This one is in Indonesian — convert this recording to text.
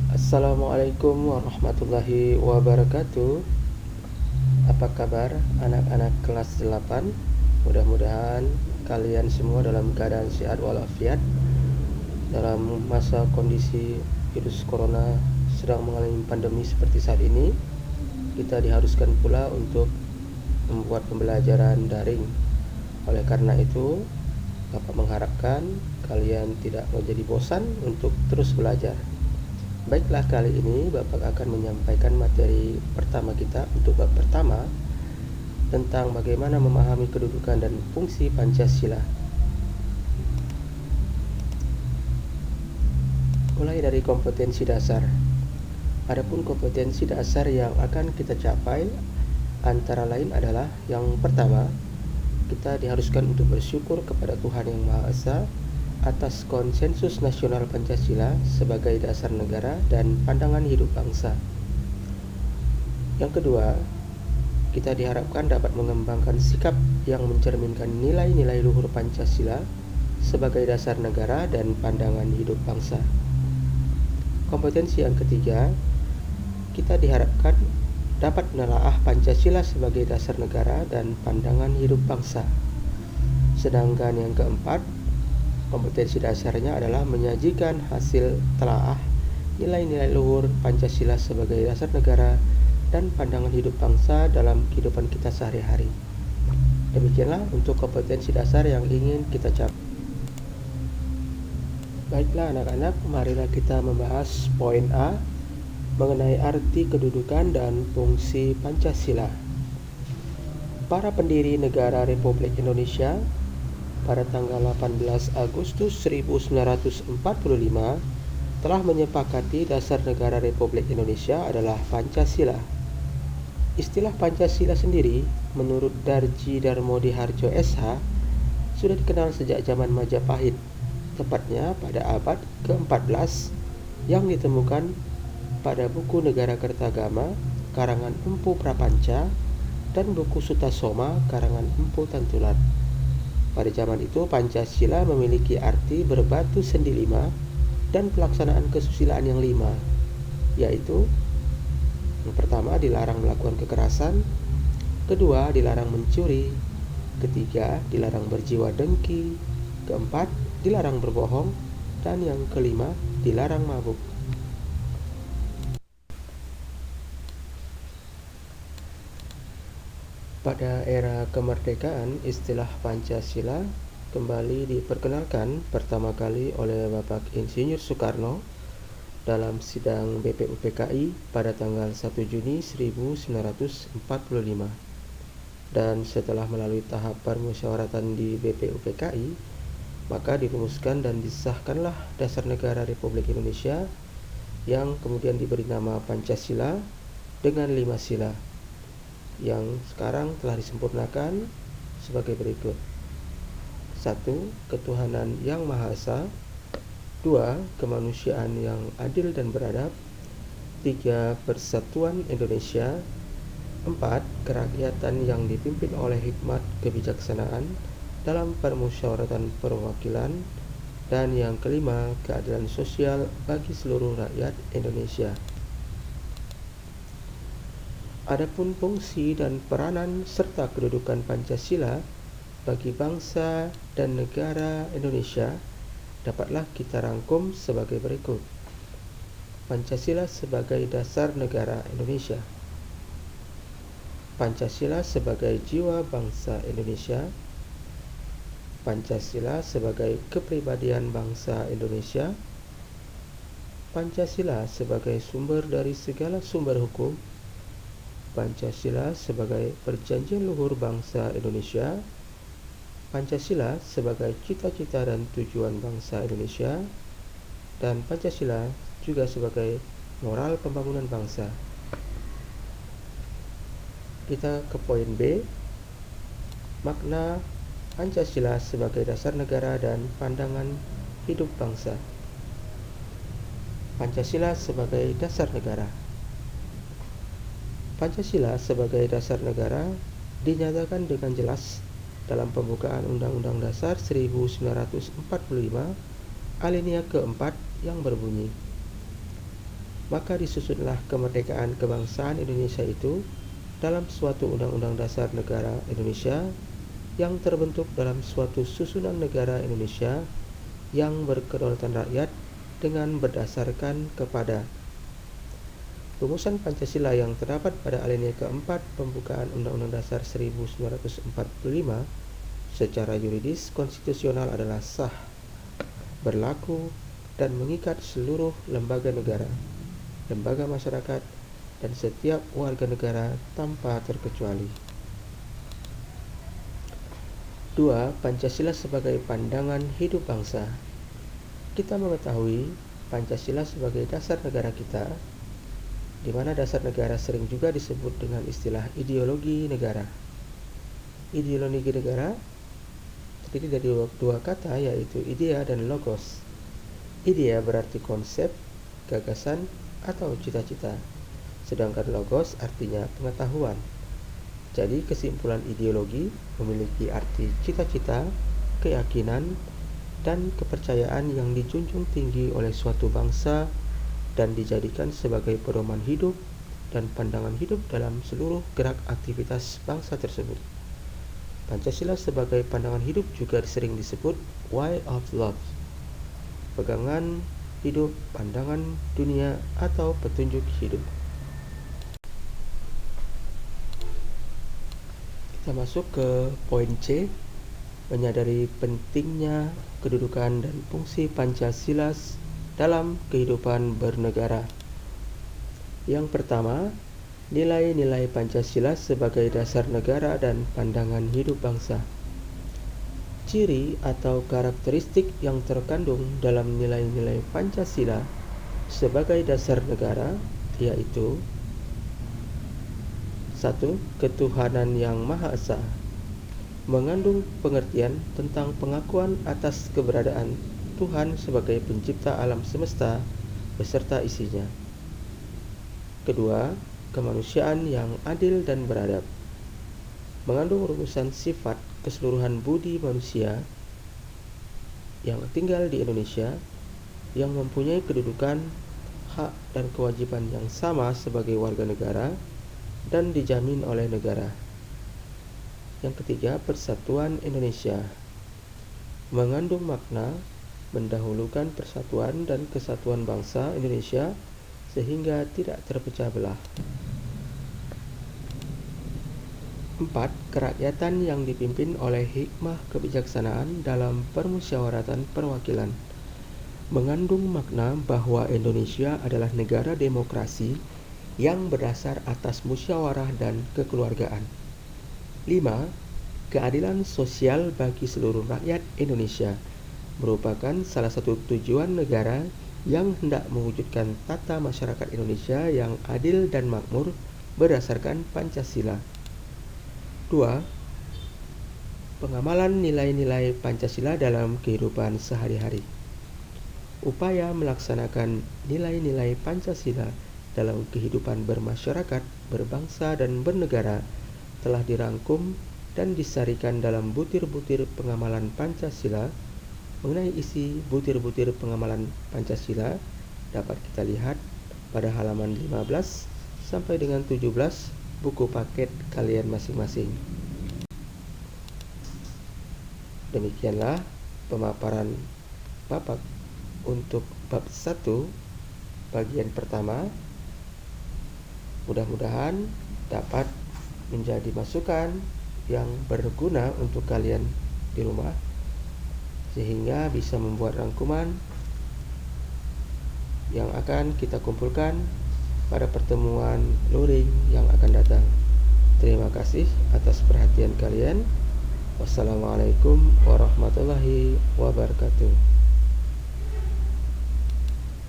Assalamualaikum warahmatullahi wabarakatuh. Apa kabar anak-anak kelas 8? Mudah-mudahan kalian semua dalam keadaan sehat walafiat. Dalam masa kondisi virus corona sedang mengalami pandemi seperti saat ini, kita diharuskan pula untuk membuat pembelajaran daring. Oleh karena itu, Bapak mengharapkan kalian tidak menjadi bosan untuk terus belajar. Baiklah, kali ini Bapak akan menyampaikan materi pertama kita untuk bab pertama tentang bagaimana memahami kedudukan dan fungsi Pancasila. Mulai dari kompetensi dasar. Adapun kompetensi dasar yang akan kita capai antara lain adalah yang pertama, kita diharuskan untuk bersyukur kepada Tuhan Yang Maha Esa atas konsensus nasional Pancasila sebagai dasar negara dan pandangan hidup bangsa. Yang kedua, kita diharapkan dapat mengembangkan sikap yang mencerminkan nilai-nilai luhur Pancasila sebagai dasar negara dan pandangan hidup bangsa. Kompetensi yang ketiga, kita diharapkan dapat menelaah Pancasila sebagai dasar negara dan pandangan hidup bangsa. Sedangkan yang keempat, kompetensi dasarnya adalah menyajikan hasil telaah nilai-nilai luhur Pancasila sebagai dasar negara dan pandangan hidup bangsa dalam kehidupan kita sehari-hari. Demikianlah untuk kompetensi dasar yang ingin kita capai. Baiklah anak-anak, marilah kita membahas poin A mengenai arti kedudukan dan fungsi Pancasila. Para pendiri negara Republik Indonesia pada tanggal 18 Agustus 1945 telah menyepakati dasar negara Republik Indonesia adalah Pancasila. Istilah Pancasila sendiri menurut Darji Darmodi Harjo SH sudah dikenal sejak zaman Majapahit, tepatnya pada abad ke-14, yang ditemukan pada buku Negara Kertagama karangan Empu Prapanca dan buku Sutasoma karangan Empu Tantular. Pada zaman itu Pancasila memiliki arti berbatu sendi lima dan pelaksanaan kesusilaan yang lima, yaitu yang pertama dilarang melakukan kekerasan, kedua dilarang mencuri, ketiga dilarang berjiwa dengki, keempat dilarang berbohong, dan yang kelima dilarang mabuk. Pada era kemerdekaan, istilah Pancasila kembali diperkenalkan pertama kali oleh Bapak Insinyur Soekarno dalam sidang BPUPKI pada tanggal 1 Juni 1945. Dan setelah melalui tahap permusyawaratan di BPUPKI, maka dirumuskan dan disahkanlah Dasar Negara Republik Indonesia yang kemudian diberi nama Pancasila dengan 5 sila yang sekarang telah disempurnakan sebagai berikut. 1. Ketuhanan yang Maha Esa. 2. Kemanusiaan yang adil dan beradab. 3. Persatuan Indonesia. 4. Kerakyatan yang dipimpin oleh hikmat kebijaksanaan dalam permusyawaratan perwakilan. Dan yang kelima, keadilan sosial bagi seluruh rakyat Indonesia. Adapun fungsi dan peranan serta kedudukan Pancasila bagi bangsa dan negara Indonesia dapatlah kita rangkum sebagai berikut. Pancasila sebagai dasar negara Indonesia. Pancasila sebagai jiwa bangsa Indonesia. Pancasila sebagai kepribadian bangsa Indonesia. Pancasila sebagai sumber dari segala sumber hukum. Pancasila sebagai perjanjian luhur bangsa Indonesia. Pancasila sebagai cita-cita dan tujuan bangsa Indonesia. Dan Pancasila juga sebagai moral pembangunan bangsa. Kita ke poin B, makna Pancasila sebagai dasar negara dan pandangan hidup bangsa. Pancasila sebagai dasar negara. Pancasila sebagai dasar negara dinyatakan dengan jelas dalam pembukaan Undang-Undang Dasar 1945 alinea keempat yang berbunyi, maka disusunlah kemerdekaan kebangsaan Indonesia itu dalam suatu Undang-Undang Dasar Negara Indonesia yang terbentuk dalam suatu susunan negara Indonesia yang berkedaulatan rakyat dengan berdasarkan kepada rumusan Pancasila yang terdapat pada alinea keempat pembukaan Undang-Undang Dasar 1945. Secara yuridis konstitusional adalah sah, berlaku, dan mengikat seluruh lembaga negara, lembaga masyarakat, dan setiap warga negara tanpa terkecuali. 2. Pancasila sebagai pandangan hidup bangsa. Kita mengetahui Pancasila sebagai dasar negara kita, di mana dasar negara sering juga disebut dengan istilah ideologi negara. Ideologi negara terdiri dari dua kata, yaitu idea dan logos. Idea berarti konsep, gagasan, atau cita-cita, sedangkan logos artinya pengetahuan. Jadi kesimpulan ideologi memiliki arti cita-cita, keyakinan, dan kepercayaan yang dijunjung tinggi oleh suatu bangsa dan dijadikan sebagai pedoman hidup dan pandangan hidup dalam seluruh gerak aktivitas bangsa tersebut. Pancasila sebagai pandangan hidup juga sering disebut way of life, pegangan hidup, pandangan dunia, atau petunjuk hidup. Kita masuk ke poin C, menyadari pentingnya kedudukan dan fungsi Pancasila dalam kehidupan bernegara. Yang pertama, nilai-nilai Pancasila sebagai dasar negara dan pandangan hidup bangsa. Ciri atau karakteristik yang terkandung dalam nilai-nilai Pancasila sebagai dasar negara yaitu 1. Ketuhanan yang Maha Esa, mengandung pengertian tentang pengakuan atas keberadaan Tuhan sebagai pencipta alam semesta beserta isinya. Kedua, kemanusiaan yang adil dan beradab, mengandung rumusan sifat keseluruhan budi manusia yang tinggal di Indonesia yang mempunyai kedudukan, hak, dan kewajiban yang sama sebagai warga negara dan dijamin oleh negara. Yang ketiga, persatuan Indonesia, mengandung makna mendahulukan persatuan dan kesatuan bangsa Indonesia sehingga tidak terpecah belah. 4. Kerakyatan yang dipimpin oleh hikmah kebijaksanaan dalam permusyawaratan perwakilan, mengandung makna bahwa Indonesia adalah negara demokrasi yang berdasar atas musyawarah dan kekeluargaan. 5. Keadilan sosial bagi seluruh rakyat Indonesia merupakan salah satu tujuan negara yang hendak mewujudkan tata masyarakat Indonesia yang adil dan makmur berdasarkan Pancasila. 2. Pengamalan nilai-nilai Pancasila dalam kehidupan sehari-hari. Upaya melaksanakan nilai-nilai Pancasila dalam kehidupan bermasyarakat, berbangsa, dan bernegara telah dirangkum dan disarikan dalam butir-butir pengamalan Pancasila. Mengenai isi butir-butir pengamalan Pancasila dapat kita lihat pada halaman 15 sampai dengan 17 buku paket kalian masing-masing. Demikianlah pemaparan Bapak untuk bab 1 bagian pertama. Mudah-mudahan dapat menjadi masukan yang berguna untuk kalian di rumah, sehingga bisa membuat rangkuman yang akan kita kumpulkan pada pertemuan luring yang akan datang. Terima kasih atas perhatian kalian. Wassalamualaikum warahmatullahi wabarakatuh.